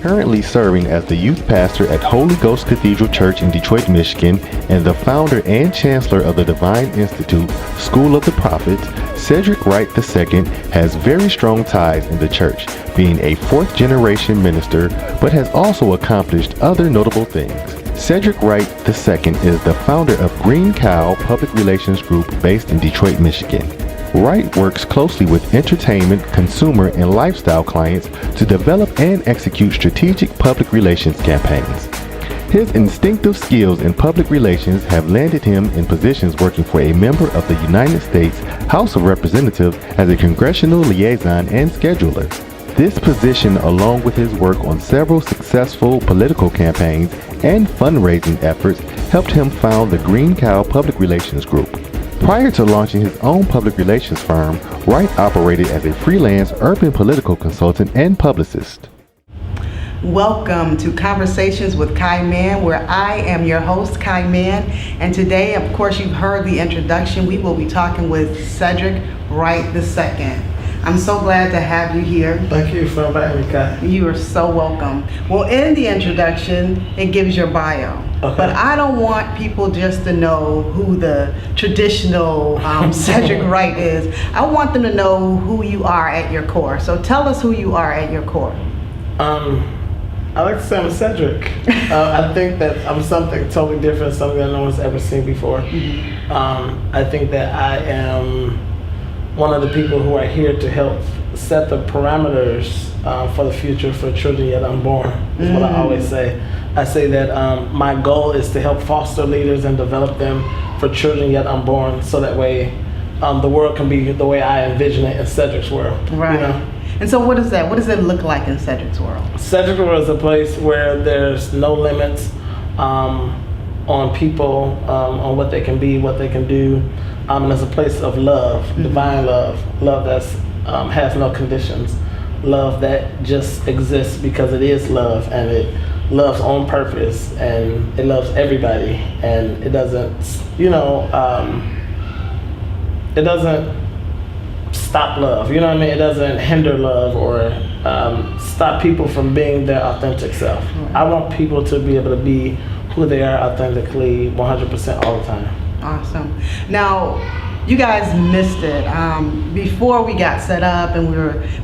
currently serving as the youth pastor at Holy Ghost Cathedral Church in Detroit, Michigan, and the founder and chancellor of the Divine Institute, School of the Prophets, Cedric Wright II has very strong ties in the church, being a fourth-generation minister, but has also accomplished other notable things. Cedric Wright II is the founder of Green Cow Public Relations Group based in Detroit, Michigan. Wright works closely with entertainment, consumer, and lifestyle clients to develop and execute strategic public relations campaigns. His instinctive skills in public relations have landed him in positions working for a member of the United States House of Representatives as a congressional liaison and scheduler. This position, along with his work on several successful political campaigns and fundraising efforts, helped him found the Green Cow Public Relations Group. Prior to launching his own public relations firm, Wright operated as a freelance urban political consultant and publicist. Welcome to Conversations with Kai Mann, where I am your host, Kai Mann. And today, of course, you've heard the introduction. We will be talking with Cedric Wright II. I'm so glad to have you here. Thank you for inviting me, Kai. You are so welcome. Well, in the introduction, it gives your bio. Okay. But I don't want people just to know who the traditional Cedric Wright is. I want them to know who you are at your core. So tell us who you are at your core. I like to say I'm Cedric. I think that I'm something totally different, something that no one's ever seen before. Mm-hmm. I think that I am one of the people who are here to help set the parameters for the future for children yet unborn, is what I always say. I say that my goal is to help foster leaders and develop them for children yet unborn, so that way the world can be the way I envision it in Cedric's world. Right. You know? And so what is that? What does it look like in Cedric's world? Cedric's world is a place where there's no limits on people, on what they can be, what they can do. And it's a place of love, divine love, love that has no conditions, love that just exists because it is love, and it loves on purpose, and it loves everybody, and it doesn't, it doesn't stop love, you know what I mean? It doesn't hinder love or stop people from being their authentic self. I want people to be able to be who they are authentically 100% all the time. Awesome. Now, you guys missed it. Before we got set up and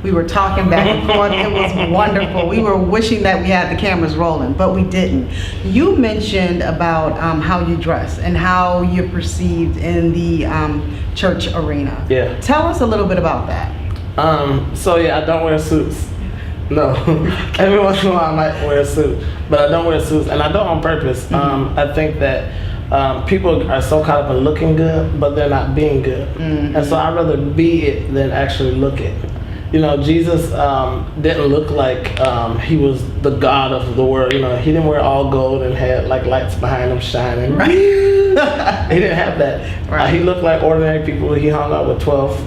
we were talking back and forth, it was wonderful. We were wishing that we had the cameras rolling, but we didn't. You mentioned about how you dress and how you're perceived in the church arena. Yeah. Tell us a little bit about that. So yeah, I don't wear suits. No. Every once in a while I might wear a suit, but I don't wear suits, and I don't on purpose. Mm-hmm. I think that people are so caught up in looking good, but they're not being good. Mm-hmm. And so I'd rather be it than actually look it. You know, Jesus didn't look like he was the God of the world. You know, he didn't wear all gold and had like lights behind him shining. Right. He didn't have that. Right. He looked like ordinary people. He hung out with 12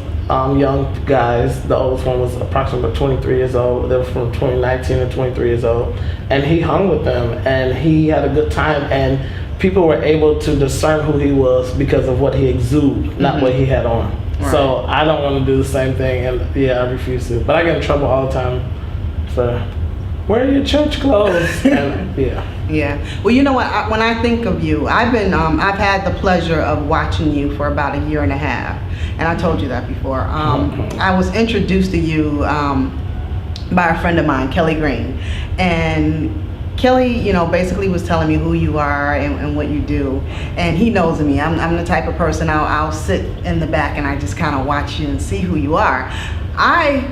young guys. The oldest one was approximately 23 years old. They were from 19 and 23 years old. And he hung with them, and he had a good time. And people were able to discern who he was because of what he exuded, not what he had on. Right. So I don't want to do the same thing, and yeah, I refuse to. But I get in trouble all the time for wearing your church clothes. And, yeah. Yeah. Well, you know what? When I think of you, I've had the pleasure of watching you for about a year and a half, and I told you that before. I was introduced to you by a friend of mine, Kelly Green, and Kelly, basically was telling me who you are and what you do, and he knows me. I'm the type of person, I'll sit in the back and I just kind of watch you and see who you are. I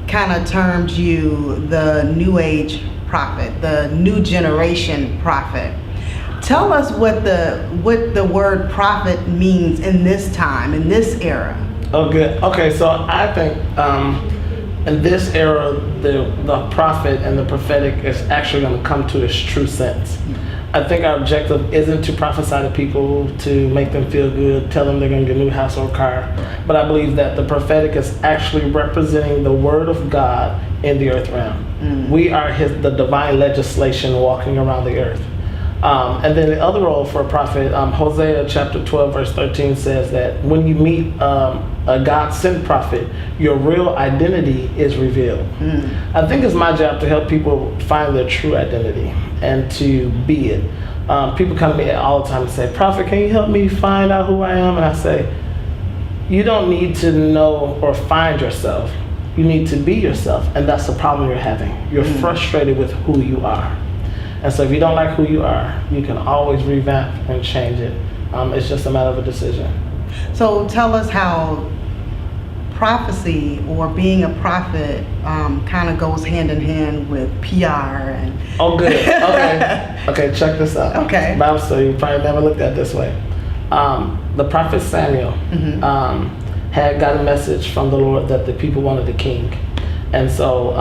kind of termed you the new age prophet, the new generation prophet. Tell us what the word prophet means in this time, in this era. Oh, good. Okay, so I think in this era, the prophet and the prophetic is actually going to come to its true sense. I think our objective isn't to prophesy to people to make them feel good, tell them they're going to get a new house or car, but I believe that the prophetic is actually representing the word of God in the earth realm. We are the divine legislation walking around the earth. And then the other role for a prophet, Hosea chapter 12 verse 13 says that when you meet a God-sent prophet, your real identity is revealed. I think it's my job to help people find their true identity and to be it. People come to me all the time and say, "Prophet, can you help me find out who I am?" And I say, you don't need to know or find yourself. You need to be yourself, and that's the problem you're having. You're frustrated with who you are. And so if you don't like who you are, you can always revamp and change it. It's just a matter of a decision. So tell us how prophecy or being a prophet kind of goes hand in hand with PR and... Oh, good. Okay. Okay, check this out. Okay. Bible study, you probably never looked at it this way. The prophet Samuel had got a message from the Lord that the people wanted a king. And so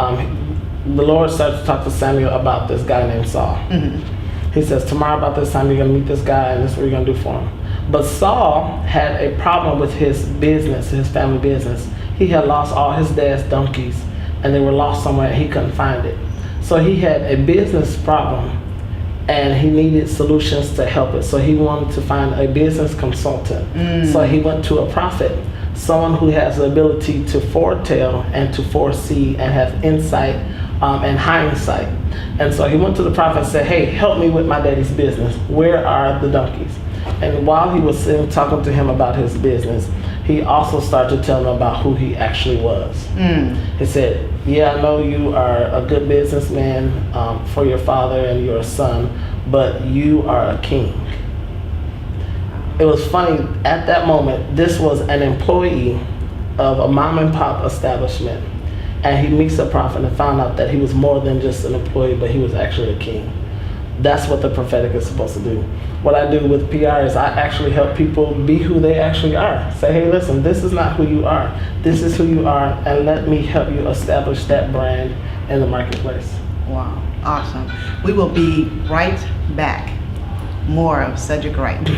the Lord started to talk to Samuel about this guy named Saul. He says, tomorrow about this time you're going to meet this guy and this is what you're going to do for him. But Saul had a problem with his business, his family business. He had lost all his dad's donkeys and they were lost somewhere and he couldn't find it. So he had a business problem and he needed solutions to help it. So he wanted to find a business consultant. So he went to a prophet, someone who has the ability to foretell and to foresee and have insight and hindsight. And so he went to the prophet and said, "Hey, help me with my daddy's business. Where are the donkeys?" And while he was sitting talking to him about his business, he also started to tell him about who he actually was. He said, "Yeah, I know you are a good businessman for your father and your son, but you are a king." It was funny, at that moment, this was an employee of a mom and pop establishment. And he meets a prophet and found out that he was more than just an employee, but he was actually a king. That's what the prophetic is supposed to do. What I do with PR is I actually help people be who they actually are. Say, hey, listen, this is not who you are. This is who you are, and let me help you establish that brand in the marketplace. Wow, awesome. We will be right back. More of Cedric Wright.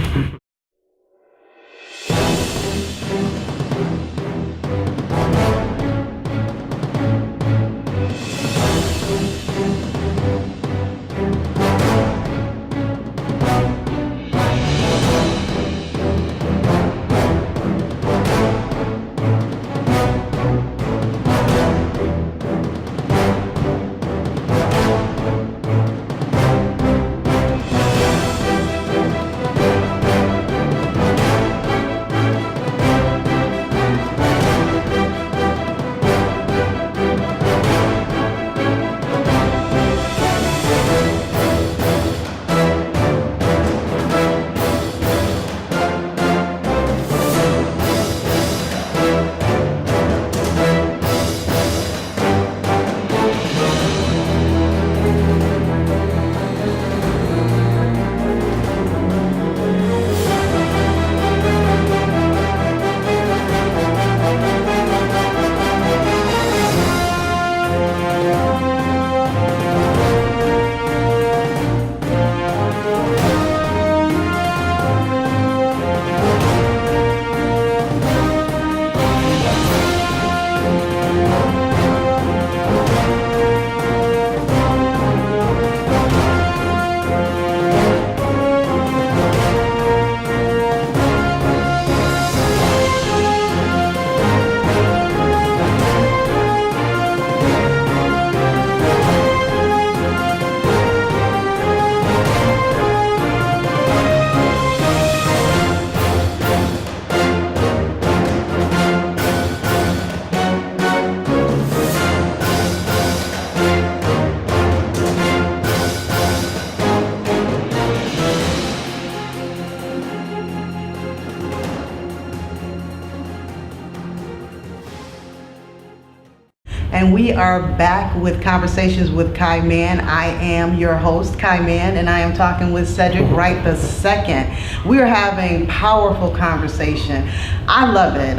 And we are back with Conversations with Kai Mann. I am your host, Kai Mann, and I am talking with Cedric Wright II. We are having powerful conversation. I love it.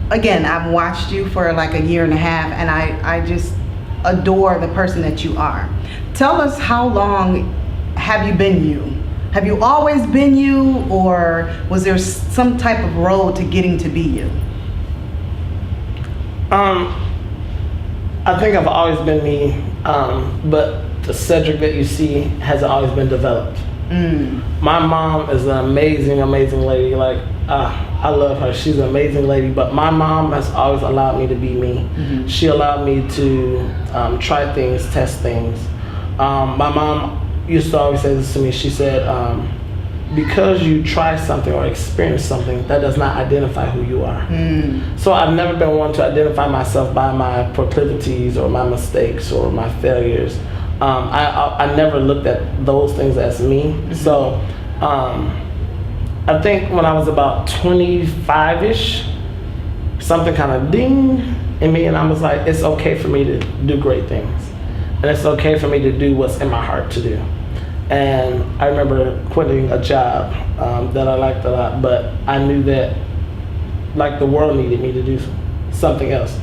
Again, I've watched you for like a year and a half, and I just adore the person that you are. Tell us, how long have you been you? Have you always been you, or was there some type of road to getting to be you? I think I've always been me, but the Cedric that you see has always been developed. My mom is an amazing, amazing lady. Like, I love her. She's an amazing lady. But my mom has always allowed me to be me. She allowed me to try things, test things. My mom used to always say this to me. She said, because you try something or experience something, that does not identify who you are. So I've never been one to identify myself by my proclivities or my mistakes or my failures. I never looked at those things as me. So I think when I was about 25-ish, something kind of ding in me, and I was like, it's okay for me to do great things. And it's okay for me to do what's in my heart to do. And I remember quitting a job that I liked a lot, but I knew that like the world needed me to do something else.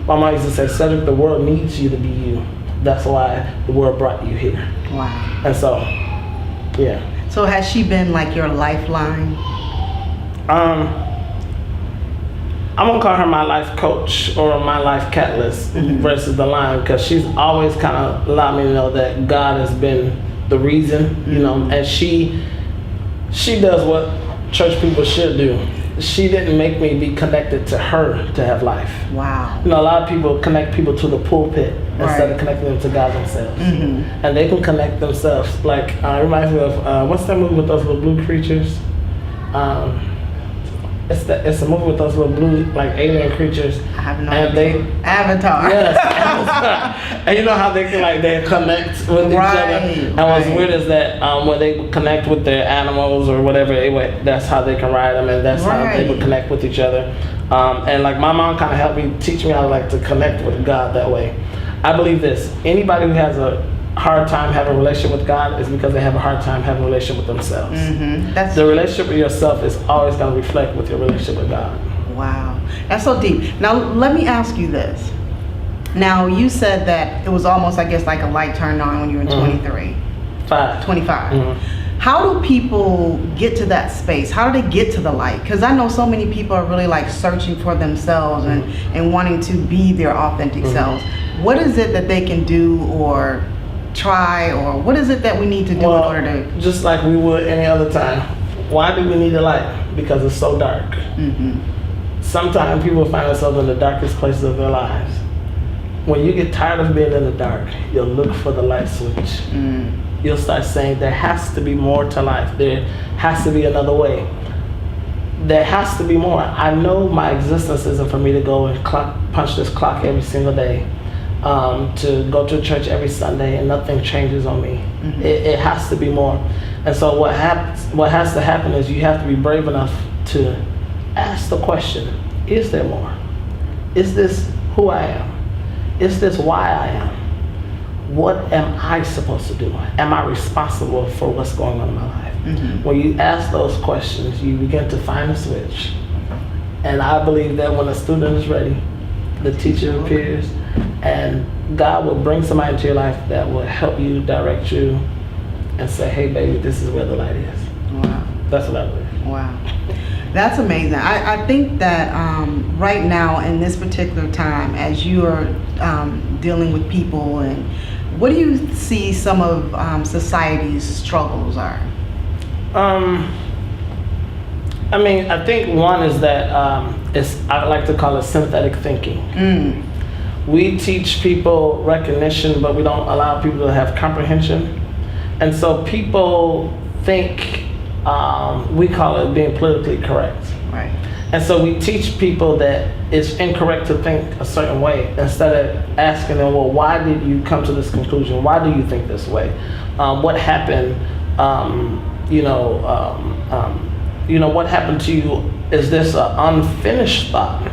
My mom used to say, Cedric, the world needs you to be you. That's why the world brought you here. Wow. And so, yeah. So has she been like your lifeline? I'm gonna call her my life coach or my life catalyst versus the line, because she's always kind of allowed me to know that God has been the reason, you know, and she does what church people should do. She didn't make me be connected to her to have life. Wow. You know, a lot of people connect people to the pulpit instead of connecting them to God themselves. And they can connect themselves. Like, it reminds me of, what's that movie with those little blue creatures? It's a movie with those little blue, like, alien creatures. I have no idea. Avatar. Yes, Avatar. And you know how they can, like, they connect with each other. And what's weird is that when they connect with their animals or whatever, that's how they can ride them, and that's how they would connect with each other. And like my mom kind of helped me, teach me how to like to connect with God that way. I believe this: anybody who has a hard time having a relationship with God is because they have a hard time having a relationship with themselves. The relationship with yourself is always going to reflect with your relationship with God. Wow, that's so deep. Now let me ask you this. Now you said that it was almost, I guess, like a light turned on when you were 23. 25. How do people get to that space? How do they get to the light? Because I know so many people are really like searching for themselves and wanting to be their authentic selves. What is it that they can do or try, or what is it that we need to do in order to... Just like we would any other time. Why do we need a light? Because it's so dark. Sometimes people find themselves in the darkest places of their lives. When you get tired of being in the dark, you'll look for the light switch. You'll start saying, there has to be more to life. There has to be another way. There has to be more. I know my existence isn't for me to go and punch this clock every single day, to go to church every Sunday and nothing changes on me. It has to be more. And so what has to happen is you have to be brave enough to ask the question, is there more? Is this who I am? Is this why I am? What am I supposed to do? Am I responsible for what's going on in my life? When you ask those questions, you begin to find a switch. And I believe that when a student is ready, the teacher appears, and God will bring somebody into your life that will help you, direct you, and say, hey baby, this is where the light is. Wow. That's what I believe. Wow. That's amazing. I think that right now in this particular time, as you are dealing with people, and what do you see some of society's struggles are? I mean, I think one is that I like to call it synthetic thinking. We teach people recognition, but we don't allow people to have comprehension. And so people think, we call it being politically correct. Right. And so we teach people that it's incorrect to think a certain way, instead of asking them, well, why did you come to this conclusion? Why do you think this way? What happened? What happened to you? Is this an unfinished thought?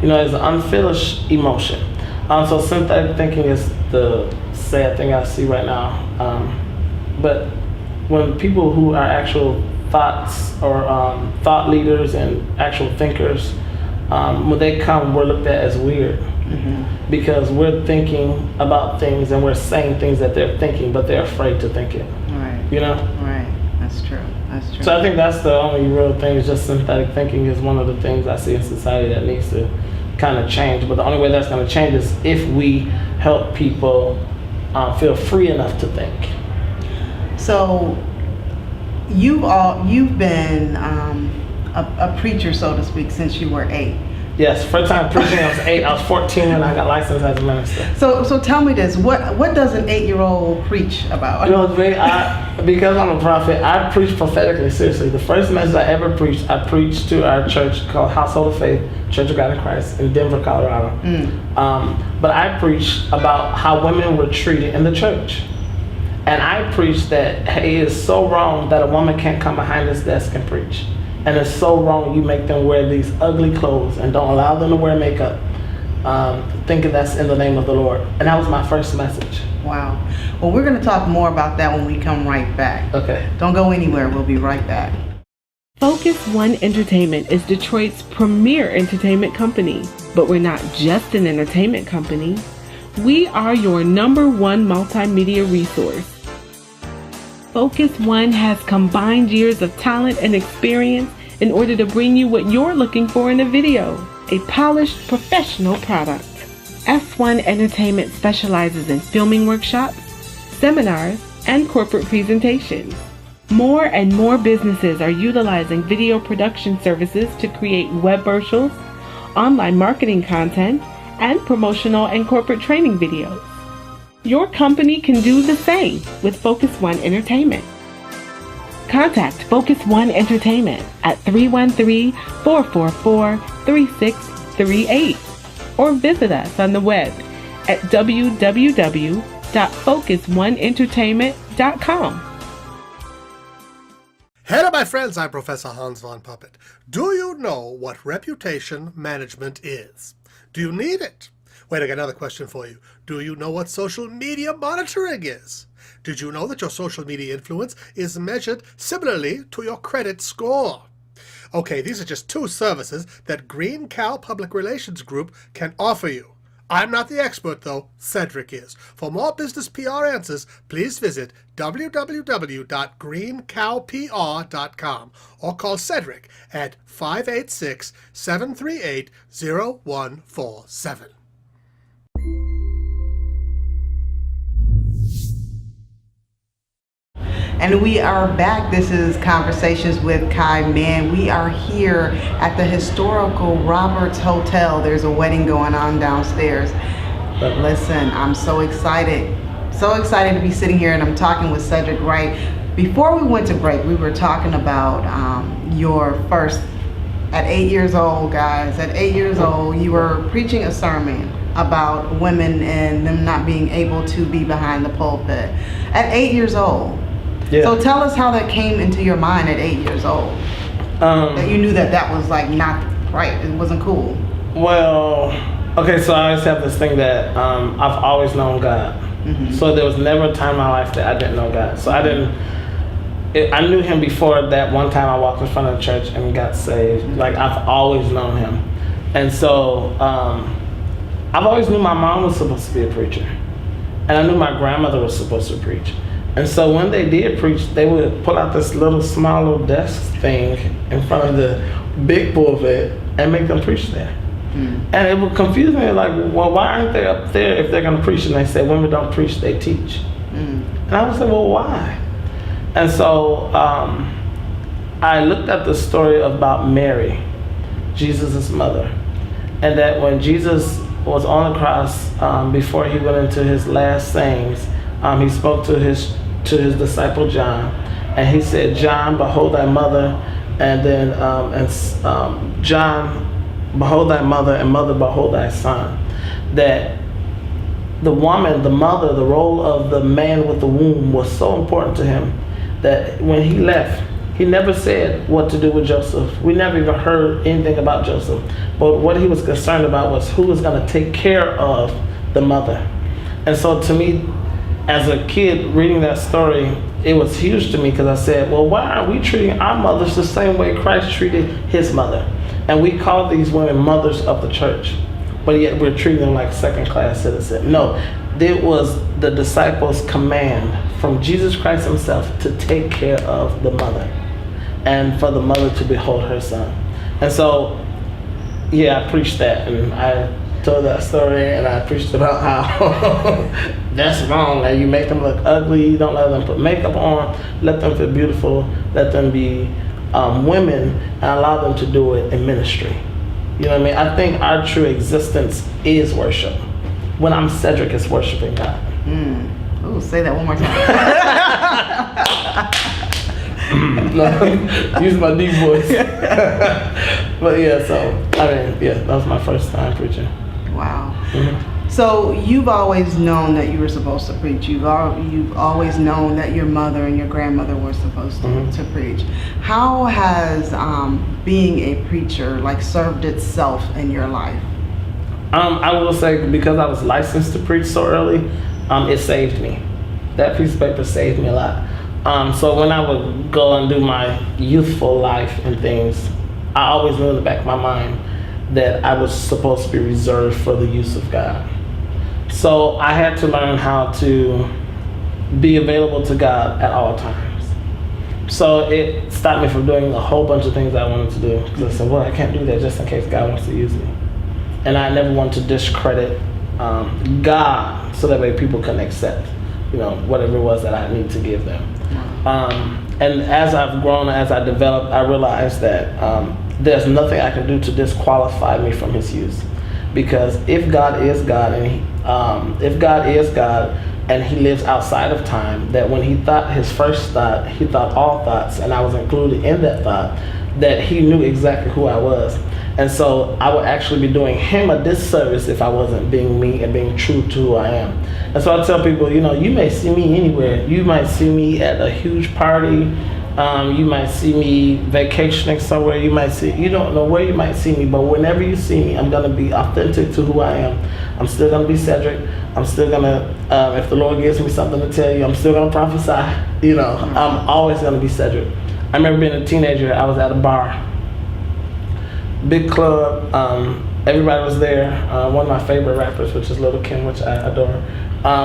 Is an unfinished emotion. So synthetic thinking is the sad thing I see right now. But when people who are actual thoughts or thought leaders and actual thinkers, when they come, we're looked at as weird. Because we're thinking about things and we're saying things that they're thinking, but they're afraid to think it. Right. Right. That's true. That's true. So I think that's the only real thing, is just synthetic thinking is one of the things I see in society that needs to kind of change. But the only way that's going to change is if we help people feel free enough to think. So you've been a preacher, so to speak, since you were 8. Yes, first time preaching I was 8. I was 14 when I got licensed as a minister. So tell me this: what does an 8-year-old preach about? You know, because I'm a prophet, I preach prophetically. Seriously, the first message I ever preached, I preached to our church called Household of Faith, Church of God in Christ in Denver, Colorado. But I preached about how women were treated in the church. And I preached that, hey, it's so wrong that a woman can't come behind this desk and preach. And it's so wrong you make them wear these ugly clothes and don't allow them to wear makeup, thinking that's in the name of the Lord. And that was my first message. Wow. Well, we're going to talk more about that when we come right back. Okay. Don't go anywhere. We'll be right back. Focus One Entertainment is Detroit's premier entertainment company. But we're not just an entertainment company. We are your #1 multimedia resource. Focus One has combined years of talent and experience in order to bring you what you're looking for in a video, a polished professional product. F1 Entertainment specializes in filming workshops, seminars, and corporate presentations. More and more businesses are utilizing video production services to create web virtuals, online marketing content, and promotional and corporate training videos. Your company can do the same with Focus One Entertainment. Contact Focus One Entertainment at 313-444-3638 or visit us on the web at www.focusoneentertainment.com. Hello, my friends. I'm Professor Hans von Puppet. Do you know what reputation management is? Do you need it? Wait, I got another question for you. Do you know what social media monitoring is? Did you know that your social media influence is measured similarly to your credit score? Okay, these are just 2 services that Green Cow Public Relations Group can offer you. I'm not the expert, though. Cedric is. For more business PR answers, please visit www.greencowpr.com or call Cedric at 586-738-0147. And we are back. This is Conversations with Kai Mann. We are here at the historical Roberts Hotel. There's a wedding going on downstairs. But listen, I'm so excited to be sitting here, and I'm talking with Cedric Wright. Before we went to break, we were talking about your first, at 8 years old, guys. At 8 years old, you were preaching a sermon about women and them not being able to be behind the pulpit. At 8 years old. Yeah. So tell us how that came into your mind at 8 years old. That you knew that was like not right. It wasn't cool. Well, okay, so I always have this thing that I've always known God. Mm-hmm. So there was never a time in my life that I didn't know God. So I knew him before that one time I walked in front of the church and got saved. Mm-hmm. Like, I've always known him. And so I've always knew my mom was supposed to be a preacher. And I knew my grandmother was supposed to preach. And so when they did preach, they would pull out this small little desk thing in front of the big pulpit and make them preach there. Mm. And it would confuse me, like, well, why aren't they up there if they're going to preach? And they say, women don't preach, they teach. Mm. And I would say, well, why? And so I looked at the story about Mary, Jesus' mother, and that when Jesus was on the cross, before he went into his last sayings, he spoke to his disciple John, and he said, John, behold thy mother, and then John, behold thy mother, and mother, behold thy son. That the woman, the mother, the role of the man with the womb was so important to him that when he left, he never said what to do with Joseph. We never even heard anything about Joseph. But what he was concerned about was who was going to take care of the mother. And so to me, as a kid reading that story, it was huge to me because I said, well, why aren't we treating our mothers the same way Christ treated his mother? And we call these women mothers of the church, but yet we're treating them like second-class citizens. No, it was the disciples' command from Jesus Christ himself to take care of the mother and for the mother to behold her son. And so, yeah, I preached that, and told that story, and I preached about how that's wrong. That you make them look ugly. You don't let them put makeup on. Let them feel beautiful. Let them be women, and allow them to do it in ministry. You know what I mean? I think our true existence is worship. When I'm Cedric, it's worshiping God. Ooh, say that one more time. No, use my deep voice. But yeah, so I mean, yeah, that was my first time preaching. Wow. So you've always known that you were supposed to preach. You've always known that your mother and your grandmother were supposed to preach. How has being a preacher like served itself in your life? I will say, because I was licensed to preach so early, it saved me. That piece of paper saved me a lot. So when I would go and do my youthful life and things, I always knew in the back of my mind that I was supposed to be reserved for the use of God. So I had to learn how to be available to God at all times. So it stopped me from doing a whole bunch of things I wanted to do, because I said, well, I can't do that just in case God wants to use me. And I never want to discredit God, so that way people can accept, whatever it was that I need to give them. And as I've grown, as I developed, I realized that there's nothing I can do to disqualify me from His use. Because if God is God, and He lives outside of time, that when He thought His first thought, He thought all thoughts, and I was included in that thought, that He knew exactly who I was. And so I would actually be doing Him a disservice if I wasn't being me and being true to who I am. And so I tell people, you may see me anywhere. You might see me at a huge party. You might see me vacationing somewhere. You don't know where you might see me, but whenever you see me, I'm going to be authentic to who I am. I'm still going to be Cedric. I'm still going to, if the Lord gives me something to tell you, I'm still going to prophesy. I'm always going to be Cedric. I remember being a teenager, I was at a bar. Big club, everybody was there. One of my favorite rappers, which is Lil' Kim, which I adore.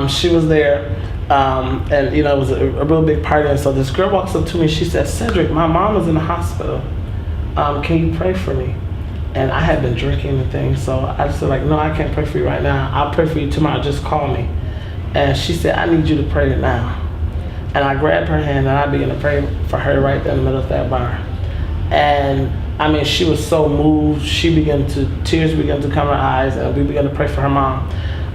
She was there, and it was a real big party. And so this girl walks up to me. She said, "Cedric, my mom is in the hospital. Can you pray for me?" And I had been drinking and things, so I just said, "No, I can't pray for you right now. I'll pray for you tomorrow. Just call me." And she said, "I need you to pray now." And I grabbed her hand and I began to pray for her right there in the middle of that bar. And I mean, she was so moved. Tears began to come in her eyes, and we began to pray for her mom.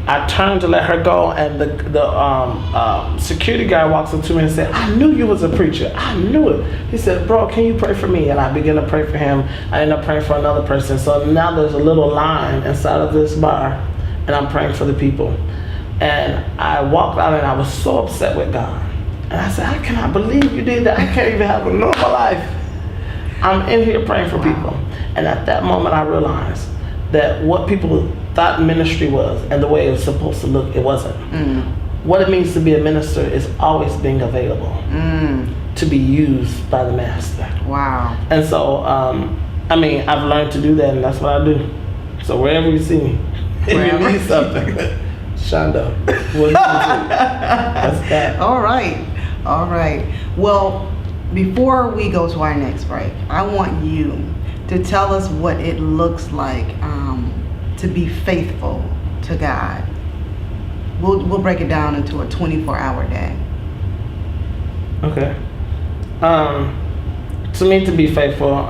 I turned to let her go, and the security guy walks up to me and said, "I knew you was a preacher. I knew it." He said, "Bro, can you pray for me?" And I began to pray for him. I ended up praying for another person. So now there's a little line inside of this bar, and I'm praying for the people. And I walked out, and I was so upset with God. And I said, "I cannot believe you did that. I can't even have a normal life. I'm in here praying for people." And at that moment, I realized that what people thought ministry was and the way it was supposed to look, it wasn't. What it means to be a minister is always being available to be used by the master. Wow. And so, I've learned to do that, and that's what I do. So wherever you see me, if you need something, Shonda, what do you do? That's that. All right. Well, before we go to our next break, I want you to tell us what it looks like to be faithful to God. We'll break it down into a 24-hour day. Okay. To me, to be faithful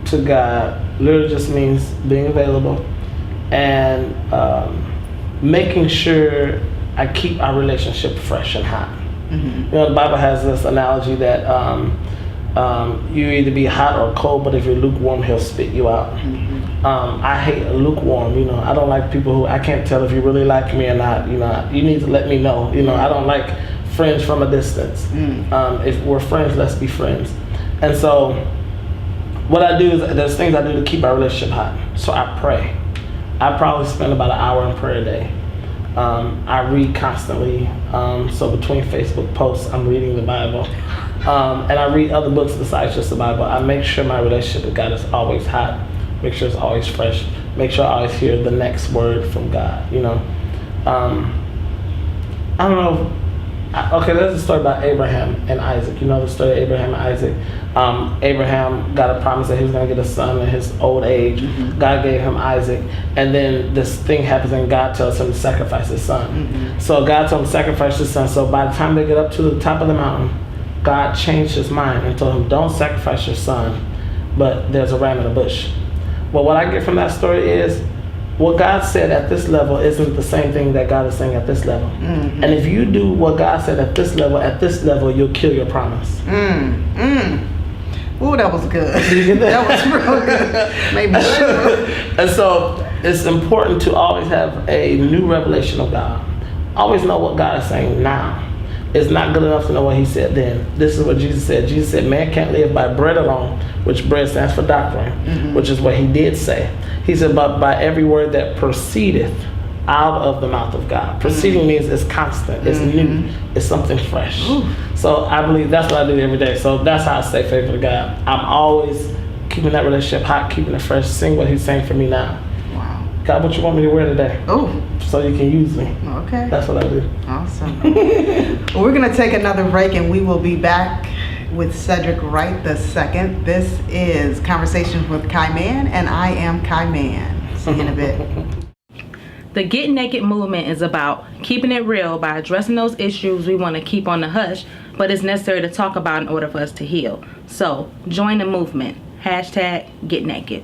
to God literally just means being available and making sure I keep our relationship fresh and hot. The Bible has this analogy that you either be hot or cold, but if you're lukewarm, He'll spit you out. I hate lukewarm. I don't like people who I can't tell if you really like me or not. You need to let me know. I don't like friends from a distance. If we're friends, let's be friends. And so what I do is there's things I do to keep our relationship hot. So I pray. I probably spend about an hour in prayer a day. I read constantly, so between Facebook posts, I'm reading the Bible, and I read other books besides just the Bible. I make sure my relationship with God is always hot, make sure it's always fresh, make sure I always hear the next word from God. I don't know Okay, there's a story about Abraham and Isaac. You know the story of Abraham and Isaac? Abraham got a promise that he was going to get a son in his old age. Mm-hmm. God gave him Isaac. And then this thing happens and God tells him to sacrifice his son. Mm-hmm. So God told him to sacrifice his son. So by the time they get up to the top of the mountain, God changed his mind and told him, don't sacrifice your son, but there's a ram in the bush. Well, what I get from that story is, what God said at this level isn't the same thing that God is saying at this level. Mm-hmm. And if you do what God said at this level, you'll kill your promise. Ooh, that was good. Did you get that? That was real good. Made me sure. And so it's important to always have a new revelation of God. Always know what God is saying now. It's not good enough to know what he said then. This is what Jesus said. Jesus said, man can't live by bread alone, which bread stands for doctrine, which is what he did say. He said, but by every word that proceedeth out of the mouth of God. Proceeding means it's constant, it's new, it's something fresh. So I believe that's what I do every day. So that's how I stay faithful to God. I'm always keeping that relationship hot, keeping it fresh, seeing what he's saying for me now. Wow. God, what you want me to wear today? Oh. So you can use me. Okay. That's what I do. Awesome. Well, we're going to take another break and we will be back with Cedric Wright II. This is Conversations with Kai Mann, and I am Kai Mann. See you in a bit. The Get Naked movement is about keeping it real by addressing those issues we want to keep on the hush, but it's necessary to talk about in order for us to heal. So, join the movement. #Get Naked.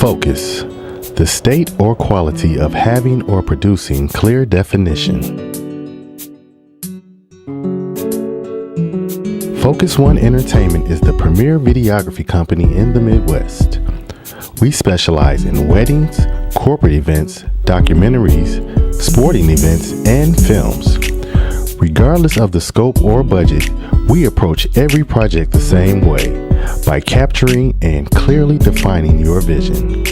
Focus, the state or quality of having or producing clear definition. Focus One Entertainment is the premier videography company in the Midwest. We specialize in weddings, corporate events, documentaries, sporting events, and films. Regardless of the scope or budget, we approach every project the same way, by capturing and clearly defining your vision.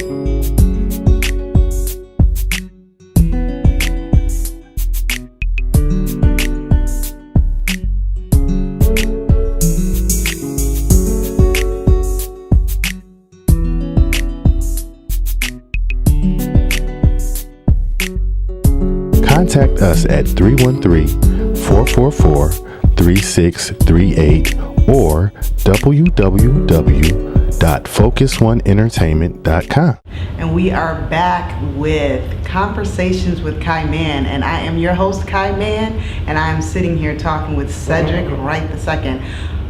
Contact us at 313-444-3638 or www.focusoneEntertainment.com. And we are back with Conversations with Kai Mann, and I am your host, Kai Mann, and I am sitting here talking with Cedric Wright II.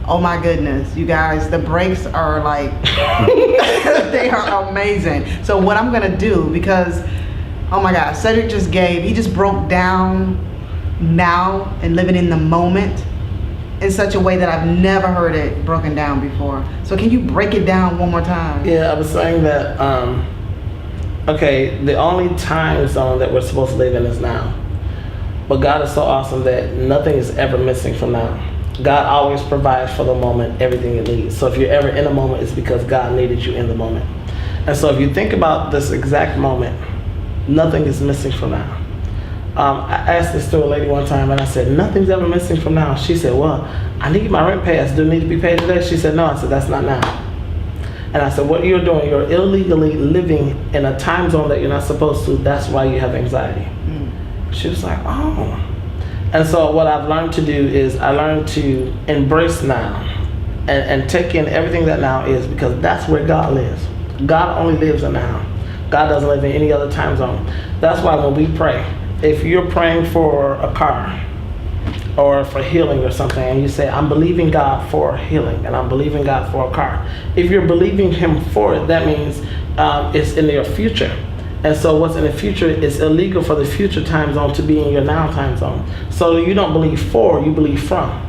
Oh my goodness, you guys, the breaks are like, they are amazing. So what I'm gonna do, because, oh my God, Cedric he just broke down now and living in the moment in such a way that I've never heard it broken down before. So can you break it down one more time? Yeah, I was saying that, okay, the only time zone that we're supposed to live in is now. But God is so awesome that nothing is ever missing from now. God always provides for the moment everything it needs. So if you're ever in a moment, it's because God needed you in the moment. And so if you think about this exact moment, nothing is missing from now. I asked this to a lady one time and I said, nothing's ever missing from now. She said, well, I need my rent pass. Do it need to be paid today? She said, no. I said, that's not now. And I said, what you're doing, you're illegally living in a time zone that you're not supposed to. That's why you have anxiety. She was like, oh. And so what I've learned to do is I learned to embrace now and take in everything that now is, because that's where God lives. God only lives in now. God doesn't live in any other time zone. That's why when we pray, if you're praying for a car or for healing or something, and you say, I'm believing God for healing and I'm believing God for a car. If you're believing him for it, that means it's in your future. And so what's in the future is illegal for the future time zone to be in your now time zone. So you don't believe for, you believe from.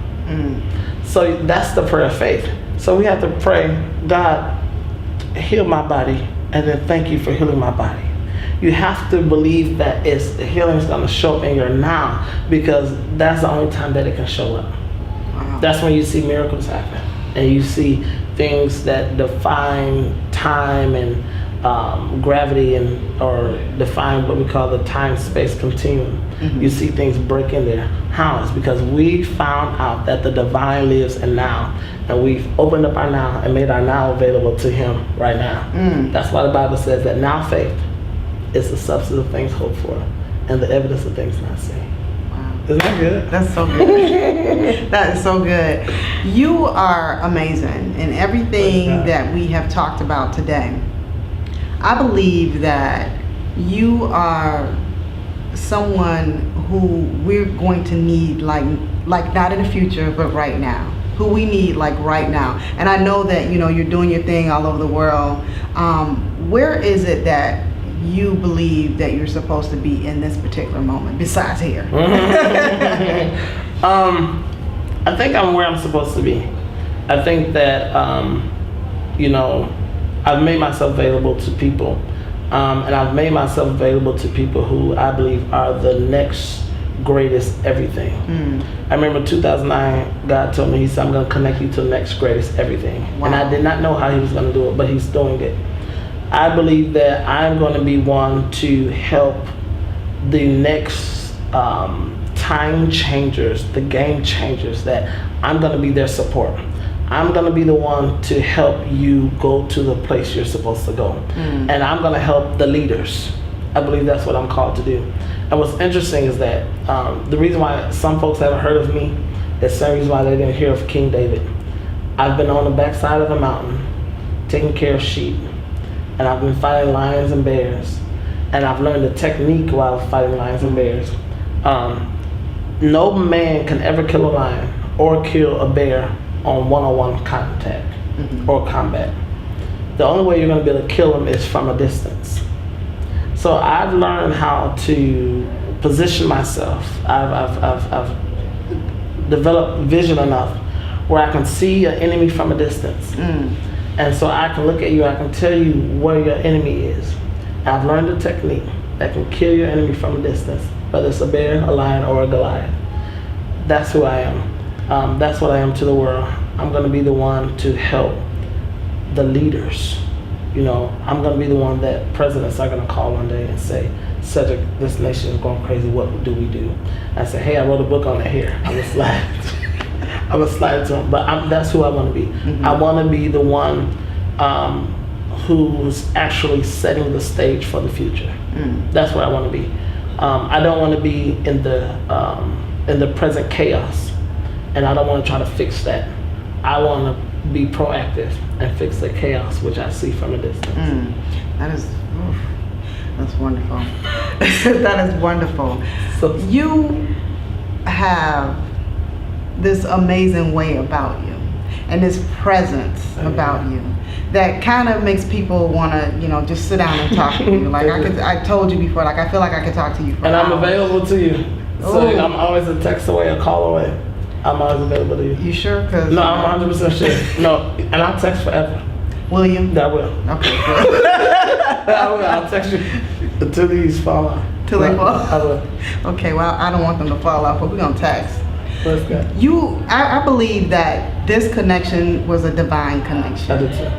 So that's the prayer of faith. So we have to pray, God, heal my body, and then thank you for healing my body. You have to believe that healing is going to show up in your now, because that's the only time that it can show up. Wow. That's when you see miracles happen, and you see things that define time and gravity, or define what we call the time-space continuum. You see things break in there. How? It's because we found out that the divine lives in now, and we've opened up our now and made our now available to him right now. That's why the Bible says that now faith is the substance of things hoped for and the evidence of things not seen. Wow. Isn't that good? That's so good. That is so good. You are amazing in everything that we have talked about today. I believe that you are someone who we're going to need, like not in the future, but right now. Who we need, like right now. And I know that you're doing your thing all over the world. Where is it that you believe that you're supposed to be in this particular moment, besides here? I think I'm where I'm supposed to be. I think that I've made myself available to people, and I've made myself available to people who I believe are the next greatest everything. I remember 2009, God told me, he said, I'm going to connect you to the next greatest everything. Wow. And I did not know how he was going to do it, but he's doing it. I believe that I'm going to be one to help the next time changers, the game changers, that I'm going to be their support. I'm going to be the one to help you go to the place you're supposed to go. And I'm going to help the leaders. I believe that's what I'm called to do. And what's interesting is that the reason why some folks haven't heard of me is the same reason why they didn't hear of King David. I've been on the backside of a mountain, taking care of sheep, and I've been fighting lions and bears. And I've learned the technique while fighting lions and bears. No man can ever kill a lion or kill a bear on one-on-one contact or combat. The only way you're going to be able to kill them is from a distance. So I've learned how to position myself. I've developed vision enough where I can see an enemy from a distance. And so I can look at you, I can tell you where your enemy is. I've learned a technique that can kill your enemy from a distance, whether it's a bear, a lion, or a Goliath. That's who I am. That's what I am to the world. I'm going to be the one to help the leaders. I'm going to be the one that presidents are going to call one day and say, Cedric, this nation is going crazy, what do we do? I say, hey, I wrote a book on it here. I was slide to them, but that's who I want to be. I want to be the one who's actually setting the stage for the future. That's what I want to be. I don't want to be in the present chaos, and I don't want to try to fix that. I want to be proactive and fix the chaos which I see from a distance. That's wonderful. That is wonderful. So you have this amazing way about you and this presence about you that kind of makes people want to, just sit down and talk to you. Like I told you before, like I feel like I could talk to you for I'm hours. available to you. So I'm always a text away, a call away. I'm always available to you. You sure? Cause no, I'm 100% sure. No, and I'll text forever. Will you? I will. Okay, good. I'll text you until these fall off. Till they fall? I will. Okay, well, I don't want them to fall off, but we're going to text. Let's go. I believe that this connection was a divine connection. I do too.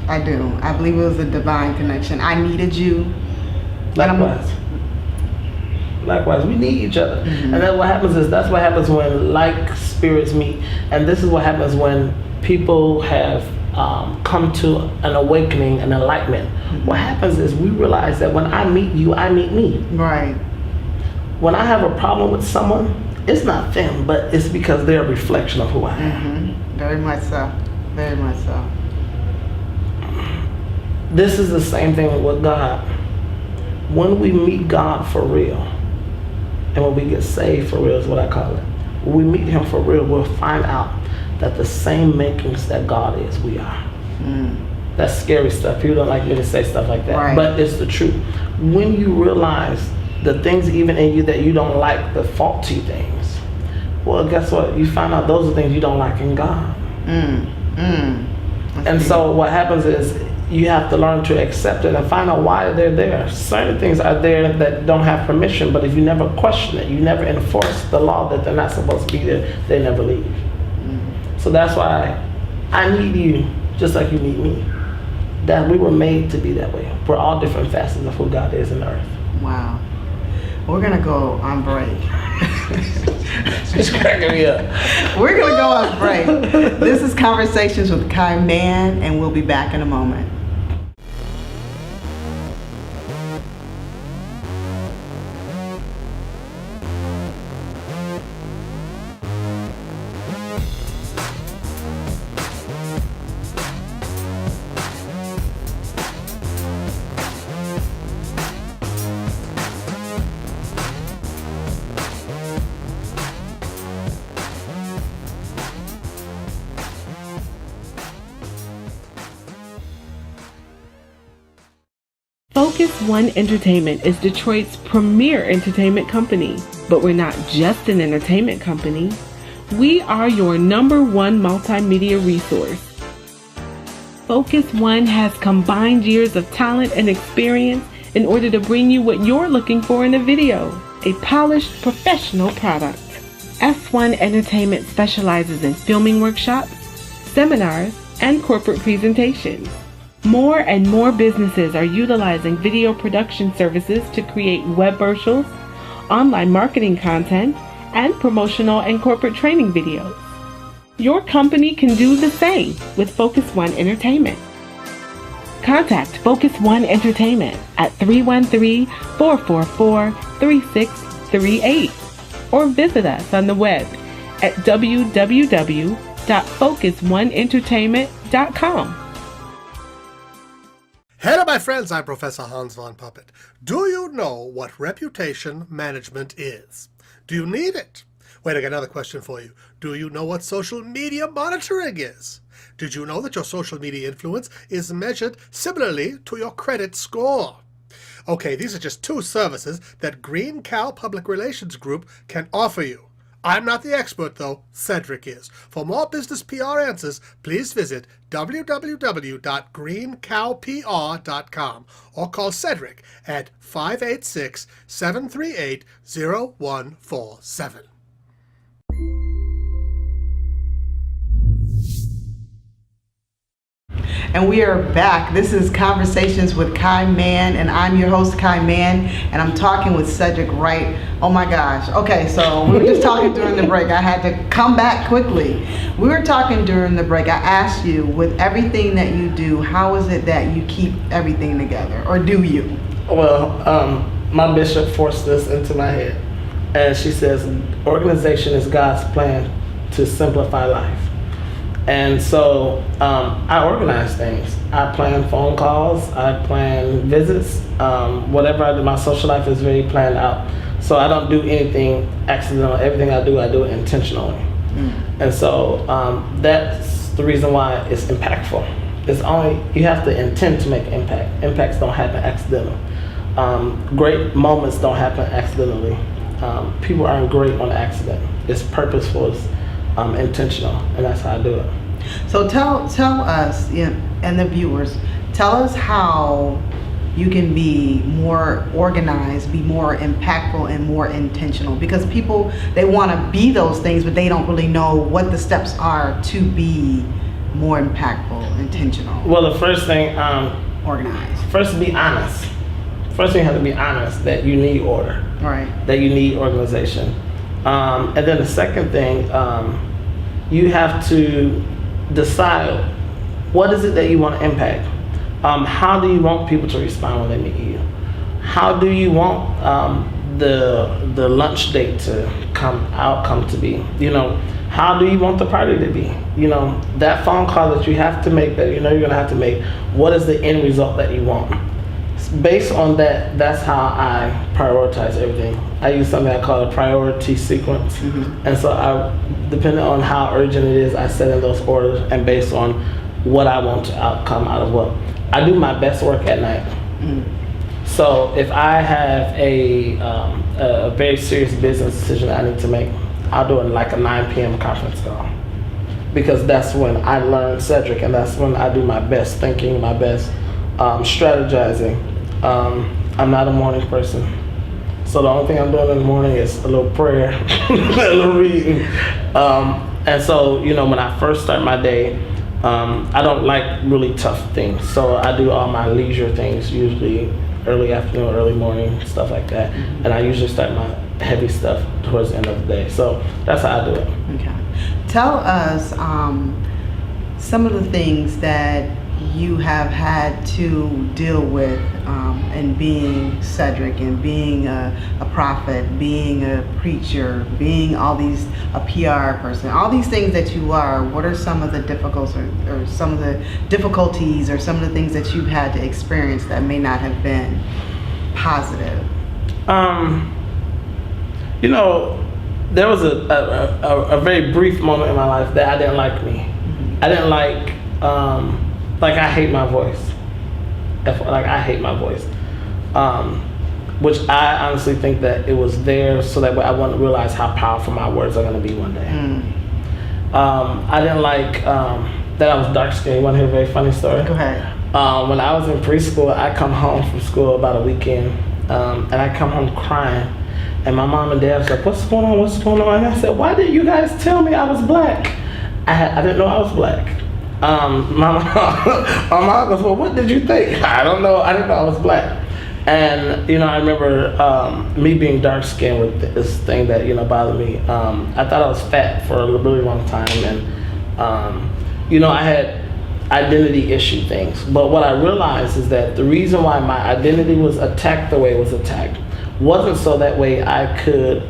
I do. I believe it was a divine connection. I needed you. Likewise, we need each other. And then that's what happens when like spirits meet. And this is what happens when people have come to an awakening, an enlightenment. What happens is we realize that when I meet you, I meet me. Right. When I have a problem with someone, it's not them, but it's because they're a reflection of who I am. Very much so. Very much so. This is the same thing with God. When we meet God for real, and when we get saved for real is what I call it. When we meet him for real, we'll find out that the same makings that God is, we are. That's scary stuff. People don't like me to say stuff like that. Right. But it's the truth. When you realize the things even in you that you don't like, the faulty things, well, guess what? You find out those are things you don't like in God. And so what happens is you have to learn to accept it and find out why they're there. Certain things are there that don't have permission, but if you never question it, you never enforce the law that they're not supposed to be there, they never leave. So that's why I need you just like you need me. That we were made to be that way. We're all different facets of who God is in the earth. Wow. We're gonna go on break. She's cracking me up. We're gonna go on break. This is Conversations with Kai Mann, and we'll be back in a moment. Focus One Entertainment is Detroit's premier entertainment company. But we're not just an entertainment company. We are your #1 multimedia resource. Focus One has combined years of talent and experience in order to bring you what you're looking for in a video, a polished professional product. F1 Entertainment specializes in filming workshops, seminars, and corporate presentations. More and more businesses are utilizing video production services to create web commercials, online marketing content, and promotional and corporate training videos. Your company can do the same with Focus One Entertainment. Contact Focus One Entertainment at 313-444-3638 or visit us on the web at www.focusoneentertainment.com. Hello, my friends. I'm Professor Hans von Puppet. Do you know what reputation management is? Do you need it? Wait, I got another question for you. Do you know what social media monitoring is? Did you know that your social media influence is measured similarly to your credit score? Okay, these are just two services that Green Cow Public Relations Group can offer you. I'm not the expert, though. Cedric is. For more business PR answers, please visit www.greencowpr.com or call Cedric at 586-738-0147. And we are back. This is Conversations with Kai Mann, and I'm your host, Kai Mann, and I'm talking with Cedric Wright. Oh my gosh. Okay, so we were just talking during the break. I had to come back quickly. We were talking during the break. I asked you, with everything that you do, how is it that you keep everything together, or do you? Well, my bishop forced this into my head, and she says, organization is God's plan to simplify life. And so I organize things. I plan phone calls, I plan visits, whatever I do. My social life is very planned out. So I don't do anything accidental. Everything I do intentionally. And so that's the reason why it's impactful. It's only, you have to intend to make impact. Impacts don't happen accidentally. Great moments don't happen accidentally. People aren't great on accident. It's purposeful, it's intentional, and that's how I do it. So tell us, and the viewers, tell us how you can be more organized, be more impactful, and more intentional. Because people, they want to be those things, but they don't really know what the steps are to be more impactful, intentional. Well, the first thing, organized. First, be honest. First thing, you have to be honest that you need order. Right. That you need organization. And then the second thing, you have to decide what is it that you want to impact. How do you want people to respond when they meet you? How do you want the lunch date to outcome to be? How do you want the party to be? That phone call that you have to make, that you're gonna have to make, what is the end result that you want? Based on that, that's how I prioritize everything. I use something I call a priority sequence. And so depending on how urgent it is, I set in those orders, and based on what I want to come out of what. I do my best work at night. So if I have a very serious business decision I need to make, I'll do it like a 9 p.m. conference call. Because that's when I learn Cedric, and that's when I do my best thinking, my best strategizing. I'm not a morning person. So the only thing I'm doing in the morning is a little prayer, a little reading. And so, when I first start my day, I don't like really tough things. So I do all my leisure things, usually early afternoon, early morning, stuff like that. And I usually start my heavy stuff towards the end of the day. So that's how I do it. Okay. Tell us some of the things that you have had to deal with in being Cedric and being a prophet, being a preacher, being a PR person, all these things that you are. What are some of the difficulties or some of the difficulties or some of the things that you've had to experience that may not have been positive? There was a very brief moment in my life that I didn't like me. I didn't like I hate my voice. I hate my voice. Which I honestly think that it was there so that way I wouldn't realize how powerful my words are going to be one day. I didn't like that I was dark skinned. You want to hear a very funny story? Go ahead. When I was in preschool, I come home from school about a weekend, and I come home crying. And my mom and dad was like, what's going on? What's going on? And I said, why didn't you guys tell me I was black? I didn't know I was black. My mom goes, well, what did you think? I don't know. I didn't know I was black. And, I remember me being dark skinned with this thing that, bothered me. I thought I was fat for a really long time. And, I had identity issue things. But what I realized is that the reason why my identity was attacked the way it was attacked wasn't so that way I could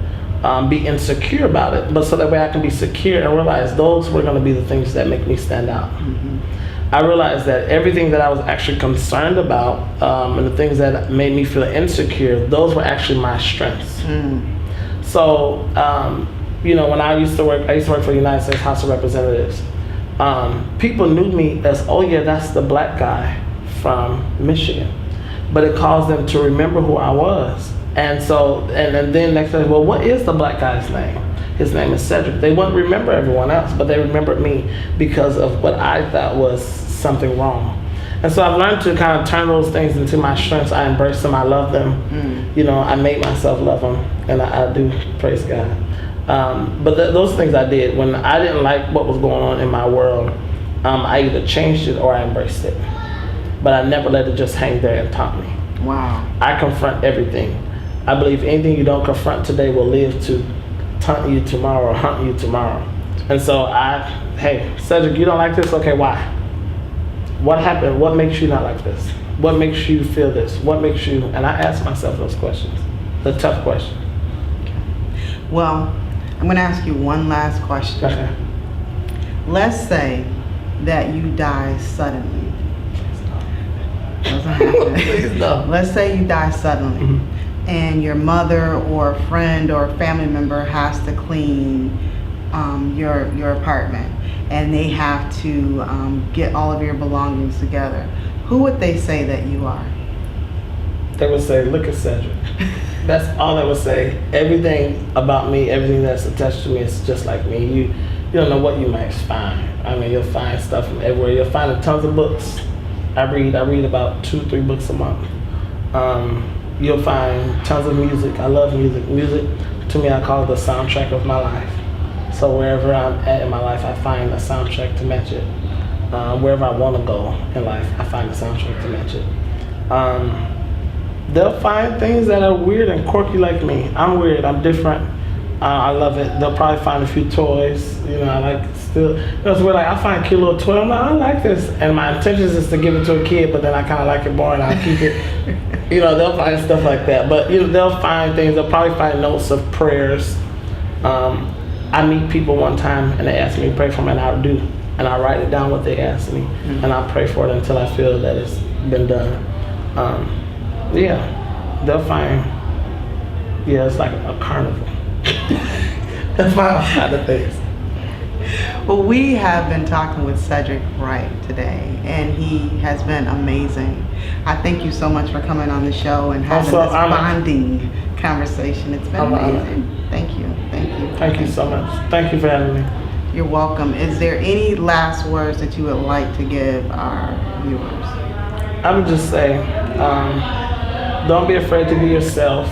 be insecure about it, but so that way I can be secure and realize those were going to be the things that make me stand out. I realized that everything that I was actually concerned about and the things that made me feel insecure, those were actually my strengths. So, when I used to work for the United States House of Representatives. People knew me as, oh yeah, that's the black guy from Michigan. But it caused them to remember who I was. And so, and then next time, well, what is the black guy's name? His name is Cedric. They wouldn't remember everyone else, but they remembered me because of what I thought was something wrong. And so I've learned to kind of turn those things into my strengths. I embrace them. I love them. I made myself love them, and I do, praise God. But those things I did when I didn't like what was going on in my world. I either changed it or I embraced it. But I never let it just hang there and taunt me. Wow. I confront everything. I believe anything you don't confront today will live to taunt you tomorrow or hunt you tomorrow. And so hey, Cedric, you don't like this? Okay, why? What happened? What makes you not like this? What makes you feel this? What makes you, and I ask myself those questions, the tough questions. Well, I'm going to ask you one last question. Okay. Let's say that you die suddenly. Doesn't happen. Please no. Let's say you die suddenly, and your mother or a friend or a family member has to clean your apartment, and they have to get all of your belongings together. Who would they say that you are? They would say, look at Cedric. That's all they would say. Everything about me, everything that's attached to me is just like me. You don't know what you might find. I mean, you'll find stuff from everywhere. You'll find tons of books. I read about 2-3 books a month. You'll find tons of music. I love music. Music, to me, I call it the soundtrack of my life. So wherever I'm at in my life, I find a soundtrack to match it. Wherever I want to go in life, I find a soundtrack to match it. They'll find things that are weird and quirky like me. I'm weird. I'm different. I love it. They'll probably find a few toys. I like still. It's weird. Like I find a cute little toy. I'm like, I like this, and my intention is to give it to a kid, but then I kind of like it more, and I'll keep it. They'll find stuff like that. But they'll find things. They'll probably find notes of prayers. I meet people one time, and they ask me to pray for them, and I do, and I write it down what they ask me, and I pray for it until I feel that it's been done. They'll find. It's like a carnival. They'll find all kinds of things. Well, we have been talking with Cedric Wright today, and he has been amazing. I thank you so much for coming on the show and having this bonding conversation. It's been amazing. Thank you. Thank you. Thank you so much. Thank you for having me. You're welcome. Is there any last words that you would like to give our viewers? I would just say, don't be afraid to be yourself,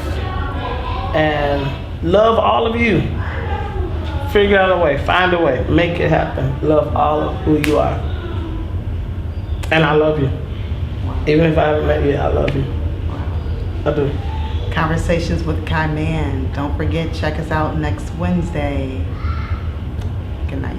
and love all of you. Figure out a way, find a way, make it happen. Love all of who you are. And I love you. Even if I haven't met you, I love you. I do. Conversations with Kai Mann. Don't forget, check us out next Wednesday. Good night.